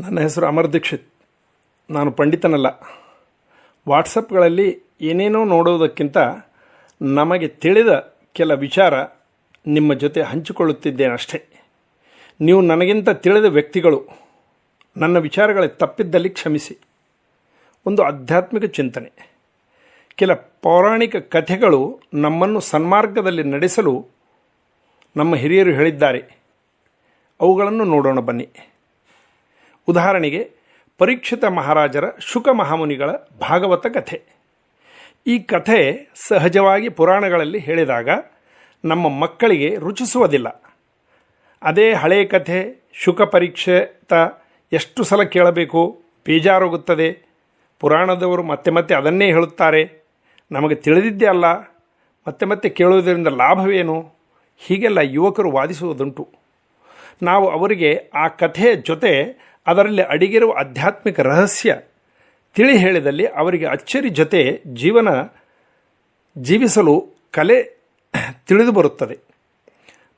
ನನ್ನ ಹೆಸರು ಅಮರ್ ದೀಕ್ಷಿತ್. ನಾನು ಪಂಡಿತನಲ್ಲ. ವಾಟ್ಸಪ್ಗಳಲ್ಲಿ ಏನೇನೋ ನೋಡೋದಕ್ಕಿಂತ ನಮಗೆ ತಿಳಿದ ಕೆಲ ವಿಚಾರ ನಿಮ್ಮ ಜೊತೆ ಹಂಚಿಕೊಳ್ಳುತ್ತಿದ್ದೇನೆ ಅಷ್ಟೇ. ನೀವು ನನಗಿಂತ ತಿಳಿದ ವ್ಯಕ್ತಿಗಳು. ನನ್ನ ವಿಚಾರಗಳ ತಪ್ಪಿದ್ದಲ್ಲಿ ಕ್ಷಮಿಸಿ. ಒಂದು ಆಧ್ಯಾತ್ಮಿಕ ಚಿಂತನೆ. ಕೆಲ ಪೌರಾಣಿಕ ಕಥೆಗಳು ನಮ್ಮನ್ನು ಸನ್ಮಾರ್ಗದಲ್ಲಿ ನಡೆಸಲು ನಮ್ಮ ಹಿರಿಯರು ಹೇಳಿದ್ದಾರೆ. ಅವುಗಳನ್ನು ನೋಡೋಣ ಬನ್ನಿ. ಉದಾಹರಣೆಗೆ, ಪರೀಕ್ಷಿತ ಮಹಾರಾಜರ ಶುಕ ಮಹಾಮುನಿಗಳ ಭಾಗವತ ಕಥೆ. ಈ ಕಥೆ ಸಹಜವಾಗಿ ಪುರಾಣಗಳಲ್ಲಿ ಹೇಳಿದಾಗ ನಮ್ಮ ಮಕ್ಕಳಿಗೆ ರುಚಿಸುವುದಿಲ್ಲ. ಅದೇ ಹಳೆಯ ಕಥೆ ಶುಕ ಪರೀಕ್ಷಿತ ಎಷ್ಟು ಸಲ ಕೇಳಬೇಕು, ಬೇಜಾರೋಗುತ್ತದೆ. ಪುರಾಣದವರು ಮತ್ತೆ ಮತ್ತೆ ಅದನ್ನೇ ಹೇಳುತ್ತಾರೆ. ನಮಗೆ ತಿಳಿದಿದ್ದೇ ಅಲ್ಲ, ಮತ್ತೆ ಮತ್ತೆ ಕೇಳುವುದರಿಂದ ಲಾಭವೇನು? ಹೀಗೆಲ್ಲ ಯುವಕರು ವಾದಿಸುವುದುಂಟು. ನಾವು ಅವರಿಗೆ ಆ ಕಥೆಯ ಜೊತೆ ಅದರಲ್ಲಿ ಅಡಗಿರುವ ಆಧ್ಯಾತ್ಮಿಕ ರಹಸ್ಯ ತಿಳಿ ಹೇಳಿದಲ್ಲಿ ಅವರಿಗೆ ಅಚ್ಚರಿ ಜೊತೆ ಜೀವಿಸಲು ಕಲೆ ತಿಳಿದು ಬರುತ್ತದೆ.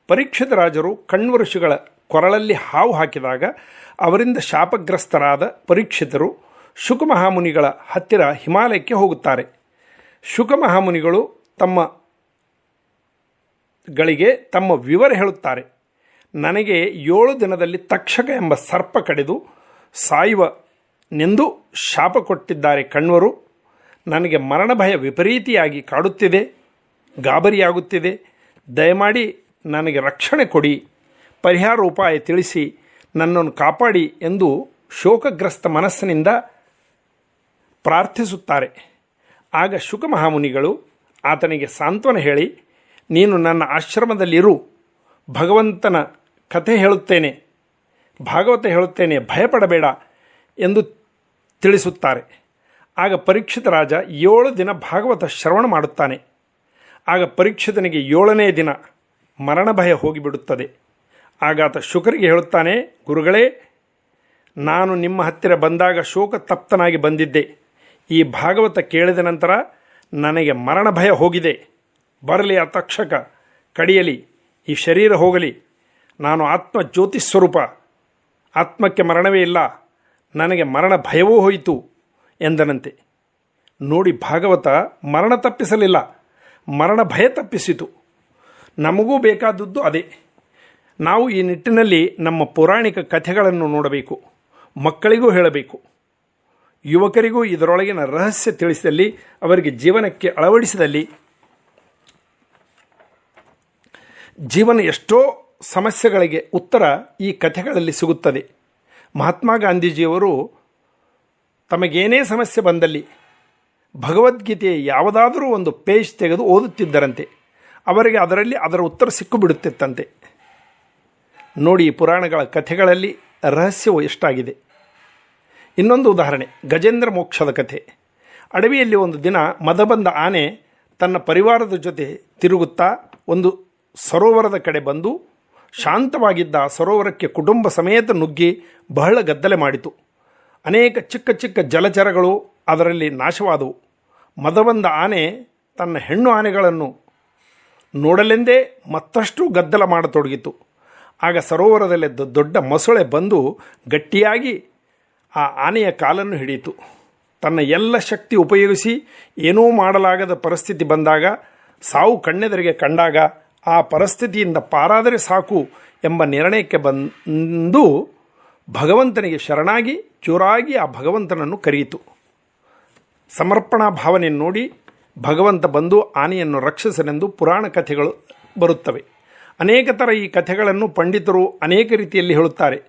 ಪರೀಕ್ಷಿತ ರಾಜರು ಕಣ್ವ ಋಷಿಗಳ ಕೊರಳಲ್ಲಿ ಹಾವು ಹಾಕಿದಾಗ ಅವರಿಂದ ಶಾಪಗ್ರಸ್ತರಾದ ಪರೀಕ್ಷಿತರು ಶುಕ ಮಹಾಮುನಿಗಳ ಹತ್ತಿರ ಹಿಮಾಲಯಕ್ಕೆ ಹೋಗುತ್ತಾರೆ. ಶುಕ ಮಹಾಮುನಿಗಳು ತಮ್ಮ ವಿವರ ಹೇಳುತ್ತಾರೆ. ನನಗೆ 7 ದಿನದಲ್ಲಿ ತಕ್ಷಕ ಎಂಬ ಸರ್ಪ ಕಡಿದು ಸಾಯುವನೆಂದು ಶಾಪ ಕೊಟ್ಟಿದ್ದಾರೆ ಕಣ್ವರು. ನನಗೆ ಮರಣ ಭಯ ವಿಪರೀತಿಯಾಗಿ ಕಾಡುತ್ತಿದೆ, ಗಾಬರಿಯಾಗುತ್ತಿದೆ. ದಯಮಾಡಿ ನನಗೆ ರಕ್ಷಣೆ ಕೊಡಿ, ಪರಿಹಾರ ಉಪಾಯ ತಿಳಿಸಿ, ನನ್ನನ್ನು ಕಾಪಾಡಿ ಎಂದು ಶೋಕಗ್ರಸ್ತ ಮನಸ್ಸಿನಿಂದ ಪ್ರಾರ್ಥಿಸುತ್ತಾರೆ. ಆಗ ಶುಕ ಮಹಾಮುನಿಗಳು ಆತನಿಗೆ ಸಾಂತ್ವನ ಹೇಳಿ, ನೀನು ನನ್ನ ಆಶ್ರಮದಲ್ಲಿರು, ಭಗವಂತನ ಕಥೆ ಹೇಳುತ್ತೇನೆ, ಭಾಗವತ ಹೇಳುತ್ತೇನೆ, ಭಯಪಡಬೇಡ ಎಂದು ತಿಳಿಸುತ್ತಾರೆ. ಆಗ ಪರೀಕ್ಷಿತ ರಾಜ 7 ದಿನ ಭಾಗವತ ಶ್ರವಣ ಮಾಡುತ್ತಾನೆ. ಆಗ ಪರೀಕ್ಷಿತನಿಗೆ 7ನೇ ದಿನ ಮರಣ ಭಯ ಹೋಗಿಬಿಡುತ್ತದೆ. ಆಗಾತ ಶುಕರಿಗೆ ಹೇಳುತ್ತಾನೆ, ಗುರುಗಳೇ, ನಾನು ನಿಮ್ಮ ಹತ್ತಿರ ಬಂದಾಗ ಶೋಕ ತಪ್ತನಾಗಿ ಬಂದಿದ್ದೆ. ಈ ಭಾಗವತ ಕೇಳಿದ ನಂತರ ನನಗೆ ಮರಣ ಭಯ ಹೋಗಿದೆ. ಬರಲಿ ಆ ತಕ್ಷಕ, ಕಡಿಯಲಿ, ಈ ಶರೀರ ಹೋಗಲಿ. ನಾನು ಆತ್ಮ ಜ್ಯೋತಿ ಸ್ವರೂಪ, ಆತ್ಮಕ್ಕೆ ಮರಣವೇ ಇಲ್ಲ, ನನಗೆ ಮರಣ ಭಯವೂ ಹೋಯಿತು ಎಂದನಂತೆ. ನೋಡಿ, ಭಾಗವತ ಮರಣ ತಪ್ಪಿಸಲಿಲ್ಲ, ಮರಣ ಭಯ ತಪ್ಪಿಸಿತು. ನಮಗೂ ಬೇಕಾದದ್ದು ಅದೇ. ನಾವು ಈ ನಿಟ್ಟಿನಲ್ಲಿ ನಮ್ಮ ಪೌರಾಣಿಕ ಕಥೆಗಳನ್ನು ನೋಡಬೇಕು, ಮಕ್ಕಳಿಗೂ ಹೇಳಬೇಕು. ಯುವಕರಿಗೂ ಇದರೊಳಗಿನ ರಹಸ್ಯ ತಿಳಿಸಿದಲ್ಲಿ, ಅವರಿಗೆ ಜೀವನಕ್ಕೆ ಅಳವಡಿಸಿದಲ್ಲಿ ಜೀವನ ಎಷ್ಟೋ ಸಮಸ್ಯೆಗಳಿಗೆ ಉತ್ತರ ಈ ಕಥೆಗಳಲ್ಲಿ ಸಿಗುತ್ತದೆ. ಮಹಾತ್ಮ ಗಾಂಧೀಜಿಯವರು ತಮಗೇನೇ ಸಮಸ್ಯೆ ಬಂದಲ್ಲಿ ಭಗವದ್ಗೀತೆಯ ಯಾವುದಾದರೂ ಒಂದು ಪೇಜ್ ತೆಗೆದು ಓದುತ್ತಿದ್ದರಂತೆ. ಅವರಿಗೆ ಅದರ ಉತ್ತರ ಸಿಕ್ಕಿಬಿಡುತ್ತಿತ್ತಂತೆ. ನೋಡಿ, ಈ ಪುರಾಣಗಳ ಕಥೆಗಳಲ್ಲಿ ರಹಸ್ಯವು ಎಷ್ಟಾಗಿದೆ. ಇನ್ನೊಂದು ಉದಾಹರಣೆ, ಗಜೇಂದ್ರ ಮೋಕ್ಷದ ಕಥೆ. ಅಡವಿಯಲ್ಲಿ ಒಂದು ದಿನ ಮದಬಂದ ಆನೆ ತನ್ನ ಪರಿವಾರದ ಜೊತೆ ತಿರುಗುತ್ತಾ ಒಂದು ಸರೋವರದ ಕಡೆ ಬಂದು ಶಾಂತವಾಗಿದ್ದ ಸರೋವರಕ್ಕೆ ಕುಟುಂಬ ಸಮೇತ ನುಗ್ಗಿ ಬಹಳ ಗದ್ದಲೆ ಮಾಡಿತು. ಅನೇಕ ಚಿಕ್ಕ ಚಿಕ್ಕ ಜಲಚರಗಳು ಅದರಲ್ಲಿ ನಾಶವಾದವು. ಮದಬಂದ ಆನೆ ತನ್ನ ಹೆಣ್ಣು ಆನೆಗಳನ್ನು ನೋಡಲೆಂದೇ ಮತ್ತಷ್ಟು ಗದ್ದಲ ಮಾಡತೊಡಗಿತು. ಆಗ ಸರೋವರದಲ್ಲಿ ದೊಡ್ಡ ಮೊಸಳೆ ಬಂದು ಗಟ್ಟಿಯಾಗಿ ಆ ಆನೆಯ ಕಾಲನ್ನು ಹಿಡಿಯಿತು. ತನ್ನ ಎಲ್ಲ ಶಕ್ತಿ ಉಪಯೋಗಿಸಿ ಏನೂ ಮಾಡಲಾಗದ ಪರಿಸ್ಥಿತಿ ಬಂದಾಗ, ಸಾವು ಕಣ್ಣೆದರಿಗೆ ಕಂಡಾಗ ಆ ಪರಿಸ್ಥಿತಿಯಿಂದ ಪಾರಾದರೆ ಸಾಕು ಎಂಬ ನಿರ್ಣಯಕ್ಕೆ ಬಂದು ಭಗವಂತನಿಗೆ ಶರಣಾಗಿ ಜೋರಾಗಿ ಆ ಭಗವಂತನನ್ನು ಕರೆಯಿತು. ಸಮರ್ಪಣಾ ಭಾವನೆಯನ್ನು ನೋಡಿ ಭಗವಂತ ಬಂದು ಆನೆಯನ್ನು ರಕ್ಷಿಸನೆಂದು ಪುರಾಣ ಕಥೆಗಳು ಬರುತ್ತವೆ. ಅನೇಕ ಥರ ಈ ಕಥೆಗಳನ್ನು ಪಂಡಿತರು ಅನೇಕ ರೀತಿಯಲ್ಲಿ ಹೇಳುತ್ತಾರೆ.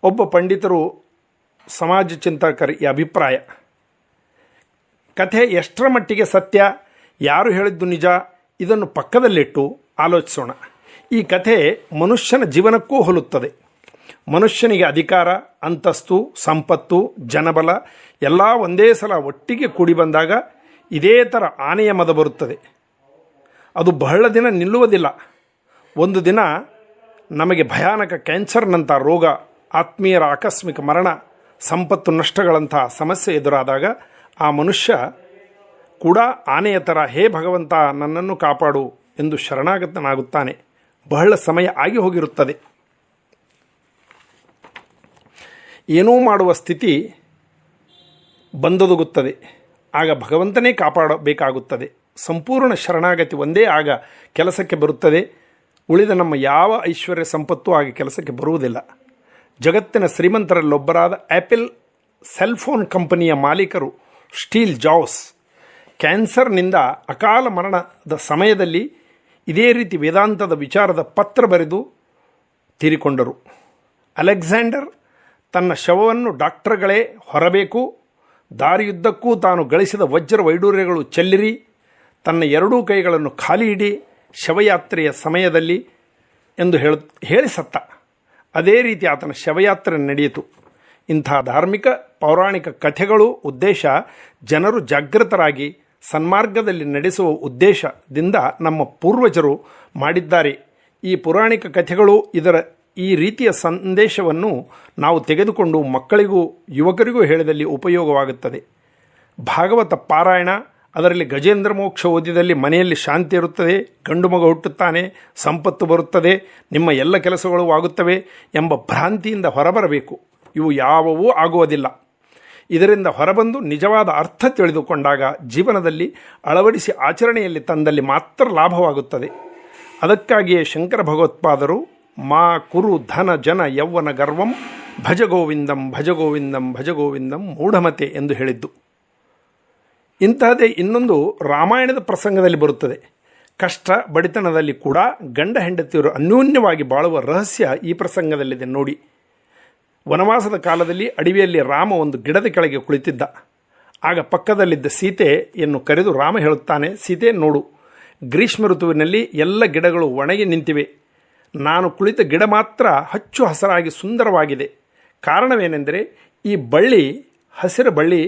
ಒಬ್ಬ ಪಂಡಿತರು, ಸಮಾಜ ಚಿಂತಕರ ಈ ಅಭಿಪ್ರಾಯ, ಕಥೆ ಎಷ್ಟರ ಮಟ್ಟಿಗೆ ಸತ್ಯ, ಯಾರು ಹೇಳಿದ್ದು ನಿಜ, ಇದನ್ನು ಪಕ್ಕದಲ್ಲಿಟ್ಟು ಆಲೋಚಿಸೋಣ. ಈ ಕಥೆ ಮನುಷ್ಯನ ಜೀವನಕ್ಕೂ ಹೋಲುತ್ತದೆ. ಮನುಷ್ಯನಿಗೆ ಅಧಿಕಾರ, ಅಂತಸ್ತು, ಸಂಪತ್ತು, ಜನಬಲ ಎಲ್ಲ ಒಂದೇ ಸಲ ಒಟ್ಟಿಗೆ ಕೂಡಿ ಬಂದಾಗ ಇದೇ ಥರ ಆನೆಯ ಮದ ಬರುತ್ತದೆ. ಅದು ಬಹಳ ದಿನ ನಿಲ್ಲುವುದಿಲ್ಲ. ಒಂದು ದಿನ ನಮಗೆ ಭಯಾನಕ ಕ್ಯಾನ್ಸರ್ನಂಥ ರೋಗ, ಆತ್ಮೀಯರ ಆಕಸ್ಮಿಕ ಮರಣ, ಸಂಪತ್ತು ನಷ್ಟಗಳಂಥ ಸಮಸ್ಯೆ ಎದುರಾದಾಗ ಆ ಮನುಷ್ಯ ಕೂಡ ಆನೆಯ ಥರ, ಹೇ ಭಗವಂತ ನನ್ನನ್ನು ಕಾಪಾಡು ಎಂದು ಶರಣಾಗತನಾಗುತ್ತಾನೆ. ಬಹಳ ಸಮಯ ಆಗಿ ಹೋಗಿರುತ್ತದೆ. ಏನೂ ಮಾಡುವ ಸ್ಥಿತಿ ಬಂದೊದಗುತ್ತದೆ. ಆಗ ಭಗವಂತನೇ ಕಾಪಾಡಬೇಕಾಗುತ್ತದೆ. ಸಂಪೂರ್ಣ ಶರಣಾಗತಿ ಒಂದೇ ಆಗ ಕೆಲಸಕ್ಕೆ ಬರುತ್ತದೆ. ಉಳಿದ ನಮ್ಮ ಯಾವ ಐಶ್ವರ್ಯ ಸಂಪತ್ತು ಆಗ ಕೆಲಸಕ್ಕೆ ಬರುವುದಿಲ್ಲ. ಜಗತ್ತಿನ ಶ್ರೀಮಂತರಲ್ಲೊಬ್ಬರಾದ ಆ್ಯಪಲ್ ಸೆಲ್ಫೋನ್ ಕಂಪನಿಯ ಮಾಲೀಕರು ಸ್ಟೀವ್ ಜಾಬ್ಸ್ ಕ್ಯಾನ್ಸರ್ನಿಂದ ಅಕಾಲ ಮರಣದ ಸಮಯದಲ್ಲಿ ಇದೇ ರೀತಿ ವೇದಾಂತದ ವಿಚಾರದ ಪತ್ರ ಬರೆದು ತೀರಿಕೊಂಡರು. ಅಲೆಕ್ಸಾಂಡರ್ ತನ್ನ ಶವವನ್ನು ಡಾಕ್ಟರ್ಗಳೇ ಹೊರಬೇಕು, ದಾರಿಯುದ್ದಕ್ಕೂ ತಾನು ಗಳಿಸಿದ ವಜ್ರ ವೈಡೂರ್ಯಗಳು ಚೆಲ್ಲಿರಿ, ತನ್ನ ಎರಡೂ ಕೈಗಳನ್ನು ಖಾಲಿ ಇಡಿ ಶವಯಾತ್ರೆಯ ಸಮಯದಲ್ಲಿ ಎಂದು ಹೇಳಿ ಸತ್ತ. ಅದೇ ರೀತಿ ಆತನ ಶವಯಾತ್ರೆ ನಡೆಯಿತು. ಇಂಥ ಧಾರ್ಮಿಕ ಪೌರಾಣಿಕ ಕಥೆಗಳು ಉದ್ದೇಶ ಜನರು ಜಾಗೃತರಾಗಿ ಸನ್ಮಾರ್ಗದಲ್ಲಿ ನಡೆಸುವ ಉದ್ದೇಶದಿಂದ ನಮ್ಮ ಪೂರ್ವಜರು ಮಾಡಿದ್ದಾರೆ. ಈ ಪೌರಾಣಿಕ ಕಥೆಗಳು ಈ ರೀತಿಯ ಸಂದೇಶವನ್ನು ನಾವು ತೆಗೆದುಕೊಂಡು ಮಕ್ಕಳಿಗೂ ಯುವಕರಿಗೂ ಹೇಳಿದಲ್ಲಿ ಉಪಯೋಗವಾಗುತ್ತದೆ. ಭಾಗವತ ಪಾರಾಯಣ, ಅದರಲ್ಲಿ ಗಜೇಂದ್ರ ಮೋಕ್ಷ ಓದಿದಲ್ಲಿ ಮನೆಯಲ್ಲಿ ಶಾಂತಿ ಇರುತ್ತದೆ, ಗಂಡು ಮಗ ಹುಟ್ಟುತ್ತಾನೆ, ಸಂಪತ್ತು ಬರುತ್ತದೆ, ನಿಮ್ಮ ಎಲ್ಲ ಕೆಲಸಗಳು ಆಗುತ್ತವೆ ಎಂಬ ಭ್ರಾಂತಿಯಿಂದ ಹೊರಬರಬೇಕು. ಇವು ಯಾವುವೂ ಆಗುವುದಿಲ್ಲ. ಇದರಿಂದ ಹೊರಬಂದು ನಿಜವಾದ ಅರ್ಥ ತಿಳಿದುಕೊಂಡಾಗ ಜೀವನದಲ್ಲಿ ಅಳವಡಿಸಿ ಆಚರಣೆಯಲ್ಲಿ ತಂದಲ್ಲಿ ಮಾತ್ರ ಲಾಭವಾಗುತ್ತದೆ. ಅದಕ್ಕಾಗಿಯೇ ಶಂಕರ ಭಗವತ್ಪಾದರು ಮಾ ಕುರು ಧನ ಜನ ಯೌವನ ಗರ್ವಂ ಭಜಗೋವಿಂದಂ ಭಜಗೋವಿಂದಂ ಭಜಗೋವಿಂದಂ ಮೂಢಮತೆ ಎಂದು ಹೇಳಿದ್ದು. ಇಂತಹದೇ ಇನ್ನೊಂದು ರಾಮಾಯಣದ ಪ್ರಸಂಗದಲ್ಲಿ ಬರುತ್ತದೆ. ಕಷ್ಟ ಬಡಿತನದಲ್ಲಿ ಕೂಡ ಗಂಡ ಹೆಂಡತಿಯರು ಅನ್ಯೋನ್ಯವಾಗಿ ಬಾಳುವ ರಹಸ್ಯ ಈ ಪ್ರಸಂಗದಲ್ಲಿದೆ ನೋಡಿ. ವನವಾಸದ ಕಾಲದಲ್ಲಿ ಅಡವಿಯಲ್ಲಿ ರಾಮ ಒಂದು ಗಿಡದ ಕೆಳಗೆ ಕುಳಿತಿದ್ದ. ಆಗ ಪಕ್ಕದಲ್ಲಿದ್ದ ಸೀತೆಯನ್ನು ಕರೆದು ರಾಮ ಹೇಳುತ್ತಾನೆ, ಸೀತೆ ನೋಡು, ಗ್ರೀಷ್ಮ ಋತುವಿನಲ್ಲಿ ಎಲ್ಲ ಗಿಡಗಳು ಒಣಗಿ ನಿಂತಿವೆ. ನಾನು ಕುಳಿತ ಗಿಡ ಮಾತ್ರ ಹಚ್ಚು ಹಸರಾಗಿ ಸುಂದರವಾಗಿದೆ. ಕಾರಣವೇನೆಂದರೆ ಈ ಬಳ್ಳಿ, ಹಸಿರು ಬಳ್ಳಿ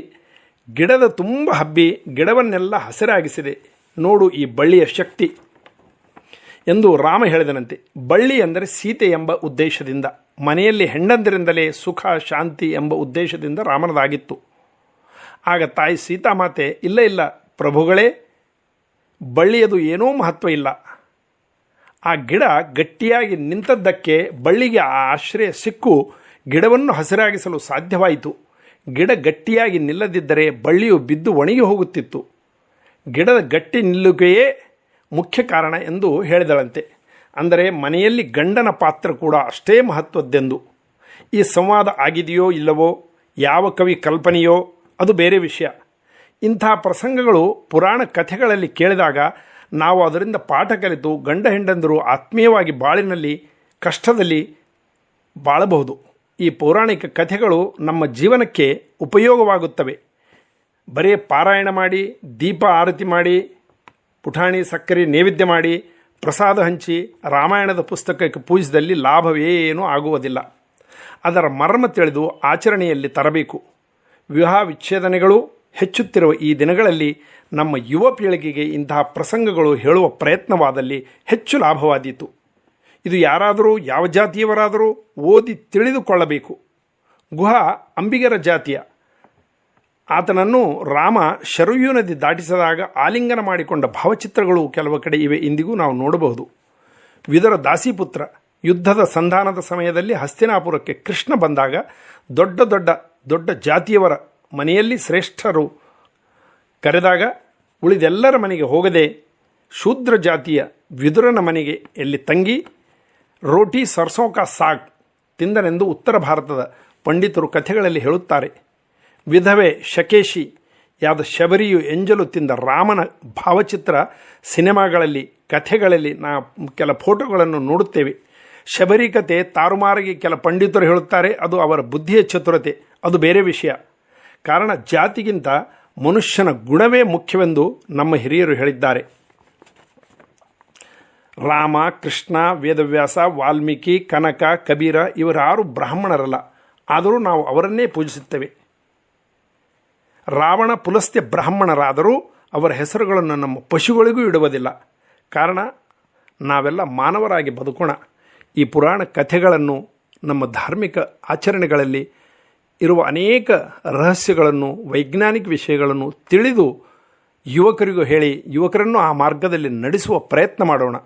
ಗಿಡದ ತುಂಬ ಹಬ್ಬಿ ಗಿಡವನ್ನೆಲ್ಲ ಹಸಿರಾಗಿಸಿದೆ. ನೋಡು ಈ ಬಳ್ಳಿಯ ಶಕ್ತಿ ಎಂದು ರಾಮ ಹೇಳಿದನಂತೆ. ಬಳ್ಳಿ ಅಂದರೆ ಸೀತೆ ಎಂಬ ಉದ್ದೇಶದಿಂದ, ಮನೆಯಲ್ಲಿ ಹೆಂಡಂದಿರಿಂದಲೇ ಸುಖ ಶಾಂತಿ ಎಂಬ ಉದ್ದೇಶದಿಂದ ರಾಮನದಾಗಿತ್ತು. ಆಗ ತಾಯಿ ಸೀತಾಮಾತೆ, ಇಲ್ಲ ಪ್ರಭುಗಳೇ, ಬಳ್ಳಿಯದು ಏನೂ ಮಹತ್ವ ಇಲ್ಲ. ಆ ಗಿಡ ಗಟ್ಟಿಯಾಗಿ ನಿಂತದ್ದಕ್ಕೆ ಬಳ್ಳಿಗೆ ಆ ಆಶ್ರಯ ಸಿಕ್ಕು ಗಿಡವನ್ನು ಹಸಿರಾಗಿಸಲು ಸಾಧ್ಯವಾಯಿತು. ಗಿಡ ಗಟ್ಟಿಯಾಗಿ ನಿಲ್ಲದಿದ್ದರೆ ಬಳ್ಳಿಯು ಬಿದ್ದು ಒಣಗಿ ಹೋಗುತ್ತಿತ್ತು. ಗಿಡದ ಗಟ್ಟಿ ನಿಲ್ಲುವಿಕೆಯೇ ಮುಖ್ಯ ಕಾರಣ ಎಂದು ಹೇಳಿದಳಂತೆ. ಅಂದರೆ ಮನೆಯಲ್ಲಿ ಗಂಡನ ಪಾತ್ರ ಕೂಡ ಅಷ್ಟೇ ಮಹತ್ವದ್ದೆಂದು. ಈ ಸಂವಾದ ಆಗಿದೆಯೋ ಇಲ್ಲವೋ, ಯಾವ ಕವಿ ಕಲ್ಪನೆಯೋ ಅದು ಬೇರೆ ವಿಷಯ. ಇಂಥ ಪ್ರಸಂಗಗಳು ಪುರಾಣ ಕಥೆಗಳಲ್ಲಿ ಕೇಳಿದಾಗ ನಾವು ಅದರಿಂದ ಪಾಠ ಕಲಿತು ಗಂಡ ಹೆಂಡಂದರು ಆತ್ಮೀಯವಾಗಿ ಬಾಳಿನಲ್ಲಿ ಕಷ್ಟದಲ್ಲಿ ಬಾಳಬಹುದು. ಈ ಪೌರಾಣಿಕ ಕಥೆಗಳು ನಮ್ಮ ಜೀವನಕ್ಕೆ ಉಪಯೋಗವಾಗುತ್ತವೆ. ಬರೀ ಪಾರಾಯಣ ಮಾಡಿ, ದೀಪ ಆರತಿ ಮಾಡಿ, ಪುಟಾಣಿ ಸಕ್ಕರೆ ನೈವೇದ್ಯ ಮಾಡಿ, ಪ್ರಸಾದ ಹಂಚಿ ರಾಮಾಯಣದ ಪುಸ್ತಕಕ್ಕೆ ಪೂಜಿಸಿದಲ್ಲಿ ಲಾಭವೇನೂ ಆಗುವುದಿಲ್ಲ. ಅದರ ಮರ್ಮ ತಿಳಿದು ಆಚರಣೆಯಲ್ಲಿ ತರಬೇಕು. ವಿವಾಹ ವಿಚ್ಛೇದನೆಗಳು ಹೆಚ್ಚುತ್ತಿರುವ ಈ ದಿನಗಳಲ್ಲಿ ನಮ್ಮ ಯುವ ಪೀಳಿಗೆಗೆ ಇಂತಹ ಪ್ರಸಂಗಗಳು ಹೇಳುವ ಪ್ರಯತ್ನವಾದಲ್ಲಿ ಹೆಚ್ಚು ಲಾಭವಾದೀತು. ಇದು ಯಾರಾದರೂ ಯಾವ ಜಾತಿಯವರಾದರೂ ಓದಿ ತಿಳಿದುಕೊಳ್ಳಬೇಕು. ಗುಹ ಅಂಬಿಗರ ಜಾತಿಯ. ಆತನನ್ನು ರಾಮ ಶರಯೂ ನದಿ ದಾಟಿಸಿದಾಗ ಆಲಿಂಗನ ಮಾಡಿಕೊಂಡ ಭಾವಚಿತ್ರಗಳು ಕೆಲವು ಕಡೆ ಇವೆ, ಇಂದಿಗೂ ನಾವು ನೋಡಬಹುದು. ವಿದುರ ದಾಸಿಪುತ್ರ ಯುದ್ಧದ ಸಂಧಾನದ ಸಮಯದಲ್ಲಿ ಹಸ್ತಿನಾಪುರಕ್ಕೆ ಕೃಷ್ಣ ಬಂದಾಗ ದೊಡ್ಡ ಜಾತಿಯವರ ಮನೆಯಲ್ಲಿ ಶ್ರೇಷ್ಠರು ಕರೆದಾಗ ಉಳಿದೆಲ್ಲರ ಮನೆಗೆ ಹೋಗದೆ ಶೂದ್ರ ಜಾತಿಯ ವಿದುರನ ಮನೆಗೆ ಎಲ್ಲಿ ತಂಗಿ ರೋಟಿ ಸರ್ಸೋ ಕಾ ಸಾಗ್ ತಿಂದನೆಂದು ಉತ್ತರ ಭಾರತದ ಪಂಡಿತರು ಕಥೆಗಳಲ್ಲಿ ಹೇಳುತ್ತಾರೆ. ವಿಧವೆ ಶಕೇಶಿ ಯಾದ ಶಬರಿಯು ಎಂಜಲು ತಿಂದ ರಾಮನ ಭಾವಚಿತ್ರ ಸಿನಿಮಾಗಳಲ್ಲಿ ಕಥೆಗಳಲ್ಲಿ ಕೆಲ ಫೋಟೋಗಳನ್ನು ನೋಡುತ್ತೇವೆ. ಶಬರಿ ಕತೆ ತಾರುಮಾರಿಗೆ ಕೆಲ ಪಂಡಿತರು ಹೇಳುತ್ತಾರೆ, ಅದು ಅವರ ಬುದ್ಧಿಯ ಚತುರತೆ, ಅದು ಬೇರೆ ವಿಷಯ. ಕಾರಣ ಜಾತಿಗಿಂತ ಮನುಷ್ಯನ ಗುಣವೇ ಮುಖ್ಯವೆಂದು ನಮ್ಮ ಹಿರಿಯರು ಹೇಳಿದ್ದಾರೆ. ರಾಮ, ಕೃಷ್ಣ, ವೇದವ್ಯಾಸ, ವಾಲ್ಮೀಕಿ, ಕನಕ, ಕಬೀರ ಇವರಾರು ಬ್ರಾಹ್ಮಣರಲ್ಲ, ಆದರೂ ನಾವು ಅವರನ್ನೇ ಪೂಜಿಸುತ್ತೇವೆ. ರಾವಣ, ಪುಲಸ್ತ್ಯ ಬ್ರಾಹ್ಮಣರಾದರೂ ಅವರ ಹೆಸರುಗಳನ್ನು ನಮ್ಮ ಪಶುಗಳಿಗೂ ಇಡುವುದಿಲ್ಲ. ಕಾರಣ ನಾವೆಲ್ಲ ಮಾನವರಾಗಿ ಬದುಕೋಣ. ಈ ಪುರಾಣ ಕಥೆಗಳನ್ನು, ನಮ್ಮ ಧಾರ್ಮಿಕ ಆಚರಣೆಗಳಲ್ಲಿ ಇರುವ ಅನೇಕ ರಹಸ್ಯಗಳನ್ನು, ವೈಜ್ಞಾನಿಕ ವಿಷಯಗಳನ್ನು ತಿಳಿದು ಯುವಕರಿಗೂ ಹೇಳಿ ಯುವಕರನ್ನು ಆ ಮಾರ್ಗದಲ್ಲಿ ನಡೆಸುವ ಪ್ರಯತ್ನ ಮಾಡೋಣ.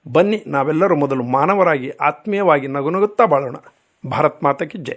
ಬನ್ನಿ, ನಾವೆಲ್ಲರೂ ಮೊದಲು ಮಾನವರಾಗಿ ಆತ್ಮೀಯವಾಗಿ ನಗುನಗುತ್ತಾ ಬಾಳೋಣ. ಭಾರತ್ ಮಾತಾ ಕಿ ಜೈ.